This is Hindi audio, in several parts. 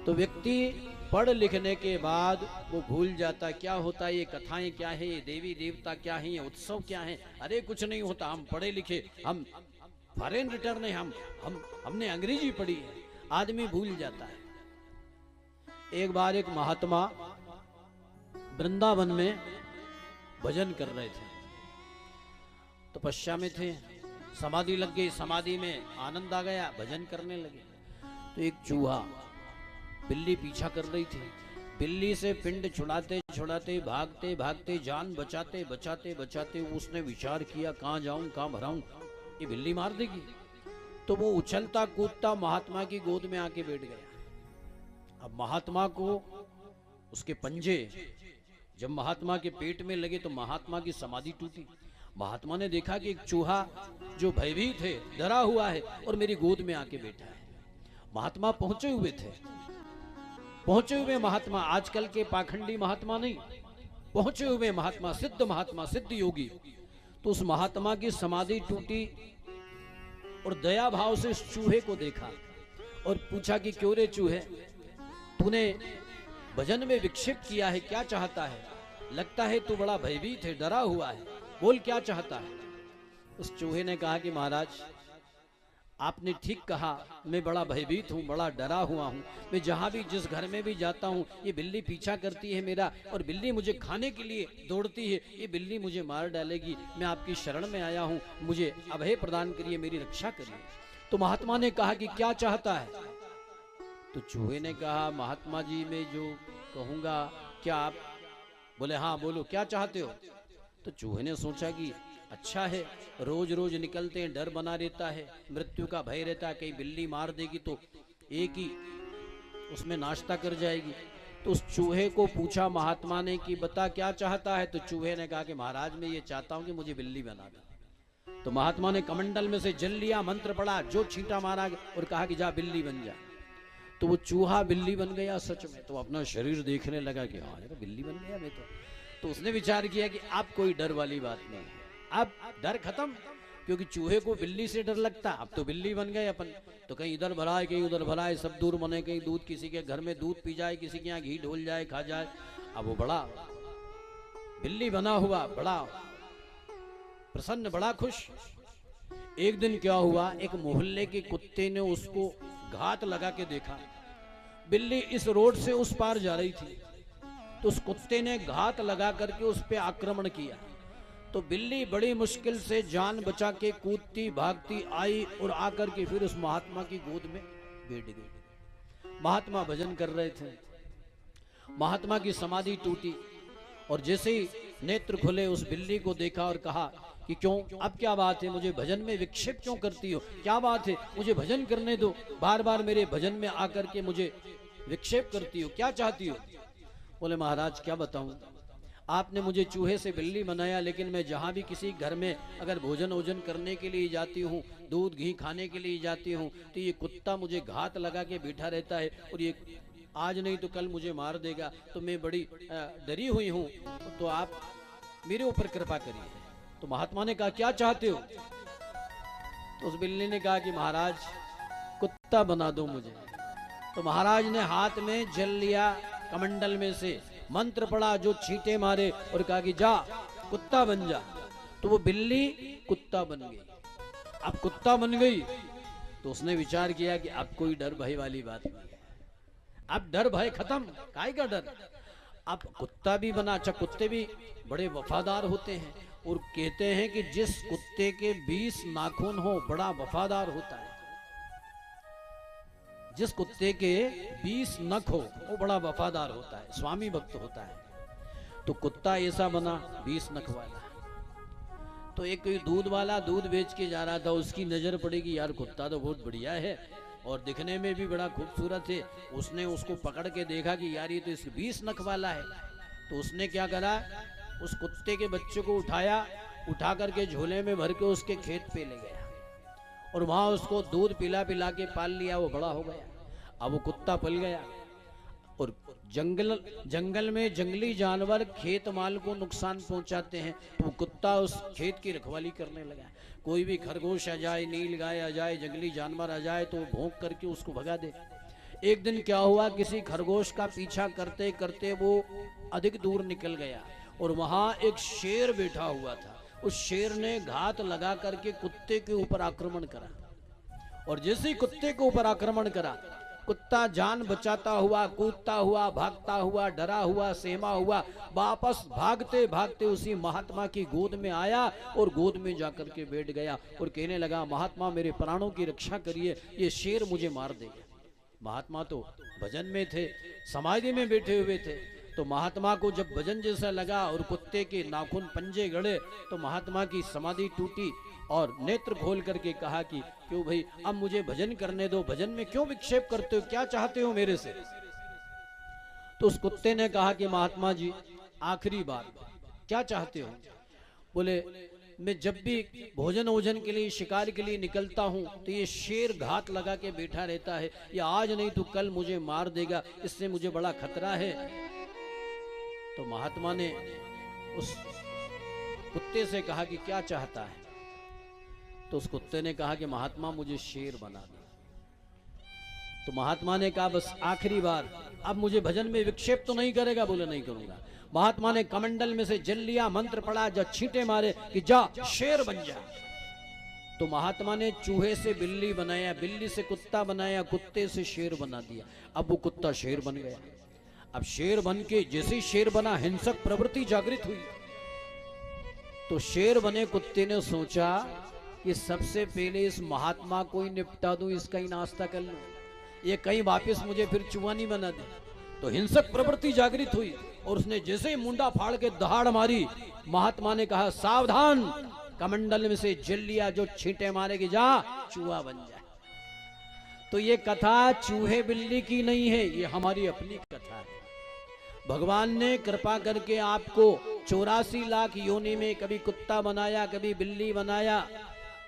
तो व्यक्ति पढ़ लिखने के बाद वो भूल जाता क्या होता है, ये कथाएं क्या है, ये देवी देवता क्या है, ये उत्सव क्या है। अरे कुछ नहीं होता, हम पढ़े लिखे, हम फॉरेन रिटर्न है, हमने अंग्रेजी पढ़ी है। आदमी भूल जाता है। एक बार एक महात्मा वृंदावन में भजन कर रहे थे, तपस्या में थे, समाधि लग गई, समाधि में आनंद आ गया, भजन करने लगे। तो एक चूहा, बिल्ली पीछा कर रही थी। बिल्ली से पिंड छुड़ाते छुड़ाते, भागते भागते, जान बचाते बचाते बचाते उसने विचार किया कहाँ जाऊं, कहाँ भराऊं, ये बिल्ली मार देगी। तो वो उछलता कूदता महात्मा की गोद में आके बैठ गया। अब महात्मा को उसके पंजे जब महात्मा के पेट में लगे तो महात्मा की समाधि टूटी। महात्मा ने देखा कि एक चूहा जो भयभीत है, डरा हुआ है और मेरी गोद में आके बैठा है। महात्मा पहुंचे हुए थे, पहुंचे हुए महात्मा, आजकल के पाखंडी महात्मा नहीं, पहुंचे हुए महात्मा, सिद्ध योगी। तो उस महात्मा की समाधि टूटी और दया भाव से इस चूहे को देखा और पूछा कि क्यों रे चूहे, तूने भजन में विक्षेप किया है, क्या चाहता है? लगता है तू बड़ा भयभीत है, डरा हुआ है, बोल क्या चाहता है? उस चूहे ने कहा कि महाराज आपने ठीक कहा, मैं बड़ा भयभीत हूँ, बड़ा डरा हुआ हूँ। मैं जहाँ भी जिस घर में भी जाता हूँ ये बिल्ली पीछा करती है मेरा, और बिल्ली मुझे खाने के लिए दौड़ती है, ये बिल्ली मुझे मार डालेगी। मैं आपकी शरण में आया हूँ, मुझे अभय प्रदान करिए, मेरी रक्षा करिए। तो महात्मा ने कहा कि क्या चाहता है? तो चूहे ने कहा महात्मा जी मैं जो कहूँगा क्या आप? बोले हाँ बोलो क्या चाहते हो? तो चूहे ने सोचा कि अच्छा है, रोज रोज निकलते हैं, डर बना रहता है, मृत्यु का भय रहता है, कहीं बिल्ली मार देगी तो एक ही उसमें नाश्ता कर जाएगी। तो उस चूहे को पूछा महात्मा ने कि बता क्या चाहता है? तो चूहे ने कहा कि महाराज मैं ये चाहता हूं कि मुझे बिल्ली बना दे। तो महात्मा ने कमंडल में से जल लिया, मंत्र पढ़ा, जो छींटा मारा और कहा कि जा बिल्ली बन जा। तो वो चूहा बिल्ली बन गया सच में। तो अपना शरीर देखने लगा कि हाँ तो बिल्ली बन गया मैं तो उसने विचार किया कि अब कोई डर वाली बात नहीं है, अब डर खत्म, क्योंकि चूहे को बिल्ली से डर लगता, अब तो बिल्ली बन गए अपन। तो कहीं इधर भराए कहीं उधर भराए, सब दूर बने, कहीं दूध किसी के घर में दूध पी जाए, किसी के यहाँ घी ढोल जाए, खा जाए। अब वो बड़ा बिल्ली बना हुआ, बड़ा प्रसन्न, बड़ा खुश। एक दिन क्या हुआ, एक मोहल्ले के कुत्ते ने उसको घात लगा के देखा। बिल्ली इस रोड से उस पार जा रही थी, तो उस कुत्ते ने घात लगा करके उस पे आक्रमण किया। तो बिल्ली बड़ी मुश्किल से जान बचा के कूदती भागती आई और आकर के फिर उस महात्मा की गोद में बैठ गई। महात्मा भजन कर रहे थे, महात्मा की समाधि टूटी और जैसे ही नेत्र खुले उस बिल्ली को देखा और कहा कि क्यों, अब क्या बात है, मुझे भजन में विक्षेप क्यों करती हो? क्या बात है, मुझे भजन करने दो, बार बार मेरे भजन में आकर के मुझे विक्षेप करती हो, क्या चाहती हो? बोले महाराज क्या बताऊं, आपने मुझे चूहे से बिल्ली बनाया, लेकिन मैं जहाँ भी किसी घर में अगर भोजन वोजन करने के लिए जाती हूँ, दूध घी खाने के लिए जाती हूँ, तो ये कुत्ता मुझे घात लगा के बैठा रहता है और ये आज नहीं तो कल मुझे मार देगा। तो मैं बड़ी डरी हुई हूँ, तो आप मेरे ऊपर कृपा करिए। तो महात्मा ने कहा क्या चाहते हो? तो उस बिल्ली ने कहा कि महाराज कुत्ता बना दो मुझे। तो महाराज ने हाथ में जल लिया, कमंडल में से मंत्र पढ़ा, जो छींटे मारे और कहा कि जा कुत्ता बन जा। तो वो बिल्ली कुत्ता बन गई। अब कुत्ता बन गई तो उसने विचार किया कि अब कोई डर भय वाली बात नहीं है, अब डर भय खत्म, काय का डर। अब कुत्ता भी बना। अच्छा, कुत्ते भी बड़े वफादार होते हैं और कहते हैं कि जिस कुत्ते के 20 नाखून हो बड़ा वफादार होता है, जिस कुत्ते के 20 नख हो वो बड़ा वफादार होता है, स्वामी भक्त होता है। तो कुत्ता ऐसा बना 20 नख वाला। तो एक कोई दूध वाला दूध बेच के जा रहा था, उसकी नजर पड़ेगी यार कुत्ता तो बहुत बढ़िया है और दिखने में भी बड़ा खूबसूरत है। उसने उसको पकड़ के देखा कि यार ये तो इस 20 नख वाला है। तो उसने क्या करा, उस कुत्ते के बच्चे को उठा करके झोले में भर के उसके खेत पे ले गया और वहां उसको दूध पिला पिला के पाल लिया, वो बड़ा हो गया। अब वो कुत्ता पल गया और जंगल में जंगली जानवर खेत माल को नुकसान पहुंचाते हैं, तो कुत्ता उस खेत की रखवाली करने लगा। कोई भी खरगोश आ जाए, नील गाय आ जाए, जंगली जानवर आ जाए तो वो भौंक करके उसको भगा दे। एक दिन क्या हुआ, किसी खरगोश का पीछा करते करते वो अधिक दूर निकल गया और वहां एक शेर बैठा हुआ था। उस शेर ने घात लगा करके कुत्ते के ऊपर आक्रमण करा और जैसे ही कुत्ते के ऊपर आक्रमण करा, कुत्ता जान बचाता हुआ, कूदता हुआ, भागता हुआ, डरा हुआ, सहमा हुआ, वापस भागते भागते उसी महात्मा की गोद में आया और गोद में जाकर के बैठ गया और कहने लगा, महात्मा मेरे प्राणों की रक्षा करिए, ये शेर मुझे मार देगा। महात्मा तो भजन में थे, समाधि में बैठे हुए थे। तो महात्मा को जब भजन जैसा लगा और कुत्ते के नाखून पंजे गड़े तो महात्मा की समाधि टूटी और नेत्र खोल करके कहा कि क्यों भाई, अब मुझे भजन करने दो, भजन में क्यों विक्षेप करते हो, क्या चाहते हो मेरे से। तो उस कुत्ते ने कहा कि महात्मा जी आखिरी बार क्या चाहते हो। बोले, मैं जब भी भोजन वोजन के लिए, शिकार के लिए निकलता हूं तो ये शेर घात लगा के बैठा रहता है, ये आज नहीं तो कल मुझे मार देगा, इससे मुझे बड़ा खतरा है। तो महात्मा ने उस कुत्ते से कहा कि क्या चाहता है। तो उस कुत्ते ने कहा कि महात्मा मुझे शेर बना दे। तो महात्मा ने कहा बस आखिरी बार, अब मुझे भजन में विक्षेप तो नहीं करेगा। बोले नहीं करूंगा। महात्मा ने कमंडल में से जल लिया, मंत्र पढ़ा, जो छींटे मारे कि जा शेर बन जा। तो महात्मा ने चूहे से बिल्ली बनाया, बिल्ली से कुत्ता बनाया, कुत्ते से शेर बना दिया। अब वो कुत्ता शेर बन गया। अब शेर बन के जैसे ही शेर बना, हिंसक प्रवृत्ति जागृत हुई। तो शेर बने कुत्ते ने सोचा कि सबसे पहले इस महात्मा को ही निपटा दूं, इसका ही नाश्ता कर लूं, ये कहीं वापस मुझे फिर चूहा नहीं बना दे। तो हिंसक प्रवृत्ति जागृत हुई और उसने जैसे ही मुंडा फाड़ के दहाड़ मारी, महात्मा ने कहा सावधान, कमंडल में से जल लिया, जो छींटे मारेगी जा चूहा बन जाए। तो ये कथा चूहे बिल्ली की नहीं है, ये हमारी अपनी कथा है। भगवान ने कृपा करके आपको 84 लाख योनि में कभी कुत्ता बनाया, कभी बिल्ली बनाया,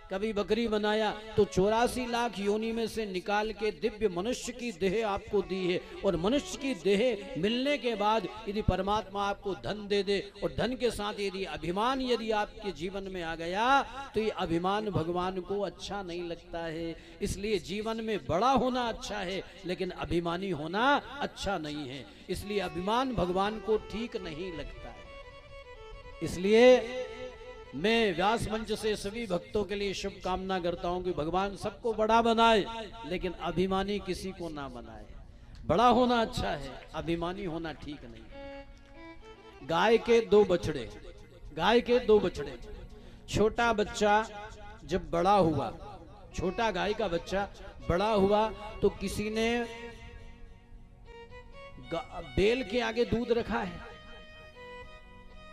कभी बकरी बनाया, तो 84 लाख योनि में से निकाल के दिव्य मनुष्य की देह आपको दी है। और मनुष्य की देह मिलने के बाद यदि परमात्मा आपको धन दे दे और धन के साथ यदि अभिमान यदि आपके जीवन में आ गया, तो ये अभिमान भगवान को अच्छा नहीं लगता है। इसलिए जीवन में बड़ा होना अच्छा है, लेकिन अभिमानी होना अच्छा नहीं है। इसलिए अभिमान भगवान को ठीक नहीं लगता है। इसलिए मैं व्यास मंच से सभी भक्तों के लिए शुभकामना करता हूं कि भगवान सबको बड़ा बनाए, लेकिन अभिमानी किसी को ना बनाए। बड़ा होना अच्छा है, अभिमानी होना ठीक नहीं। गाय के दो बछड़े, गाय के दो बछड़े। छोटा बच्चा जब बड़ा हुआ, छोटा गाय का बच्चा बड़ा हुआ, तो किसी ने बेल के आगे दूध रखा है।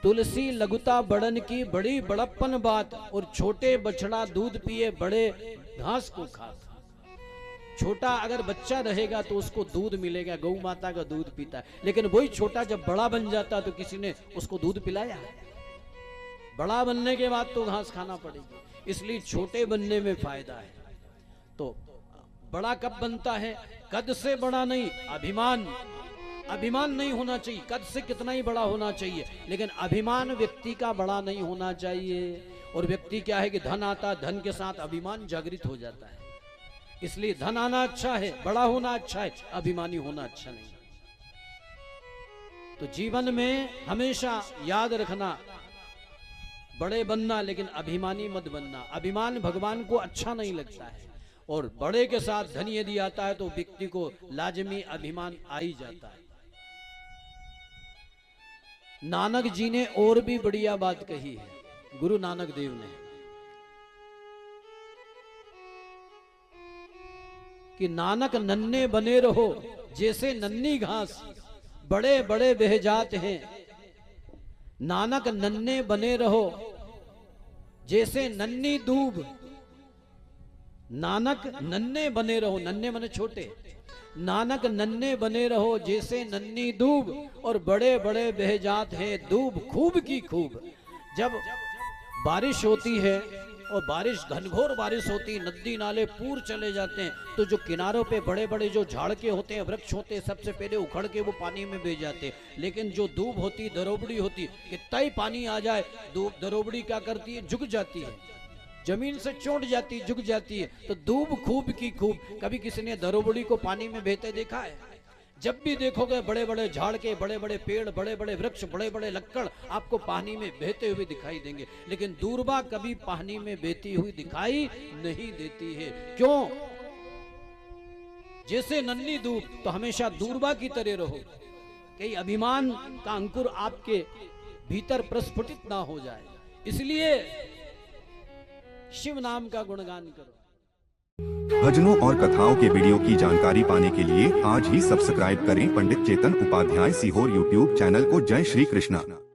तुलसी लघुता बढ़न की बड़ी बड़प्पन बात, और छोटे बछड़ा दूध पिए बड़े घास को खाता। छोटा अगर बच्चा रहेगा तो उसको दूध मिलेगा, गौ माता का दूध पीता है, लेकिन वही छोटा जब बड़ा बन जाता तो किसी ने उसको दूध पिलाया। बड़ा बनने के बाद तो घास खाना पड़ेगी। इसलिए छोटे बनने में फायदा है। तो बड़ा कब बनता है? कद से बड़ा नहीं, अभिमान अभिमान नहीं होना चाहिए। कद से कितना ही बड़ा होना चाहिए, लेकिन अभिमान व्यक्ति का बड़ा नहीं होना चाहिए। और व्यक्ति क्या है कि धन आता, धन के साथ अभिमान जागृत हो जाता है। इसलिए धन आना अच्छा है, बड़ा होना अच्छा है, अभिमानी होना अच्छा नहीं। तो जीवन में हमेशा याद रखना, बड़े बनना लेकिन अभिमानी मत बनना। अभिमान भगवान को अच्छा नहीं लगता है। और बड़े के साथ धन यदि आता है तो व्यक्ति को लाजमी अभिमान आ ही जाता है। नानक जी ने और भी बढ़िया बात कही है, गुरु नानक देव ने, कि नानक नन्हे बने रहो जैसे नन्ही घास, बड़े बड़े बह जाते हैं। नानक नन्हे बने रहो जैसे नन्ही दूब। नानक नन्हे बने रहो, नन्हे बने छोटे, नानक नन्हे बने रहो जैसे नन्ही दूब, और बड़े बड़े बह जात हैं दूब खूब की खूब। जब बारिश होती है और बारिश घनघोर बारिश होती, नदी नाले पूर चले जाते हैं, तो जो किनारों पे बड़े बड़े जो झाड़ के होते हैं, वृक्ष होते हैं, सबसे पहले उखड़ के वो पानी में बह जाते हैं। लेकिन जो दूब होती, दरोबड़ी होती, कितना ही पानी आ जाए, दूब दरोबड़ी क्या करती है? झुक जाती है। जमीन से चोट जाती, झुक जाती है। तो दूब खूब की खूब। कभी किसी ने दरोबड़ी को पानी में बहते देखा है? जब भी देखोगे बड़े बड़े झाड़ के, बड़े बड़े पेड़, बड़े बड़े वृक्ष, बड़े बड़े लक्कड़ आपको पानी में बहते हुए दिखाई देंगे, लेकिन दूर्वा कभी पानी में बहती हुई दिखाई नहीं देती है। क्यों? जैसे नन्ही दूब, तो हमेशा दूर्वा की तरह रहो, कहीं अभिमान का अंकुर आपके भीतर प्रस्फुटित ना हो जाए। इसलिए शिव नाम का गुणगान करो। भजनों और कथाओं के वीडियो की जानकारी पाने के लिए आज ही सब्सक्राइब करें पंडित चेतन उपाध्याय सीहोर यूट्यूब चैनल को। जय श्री कृष्णा।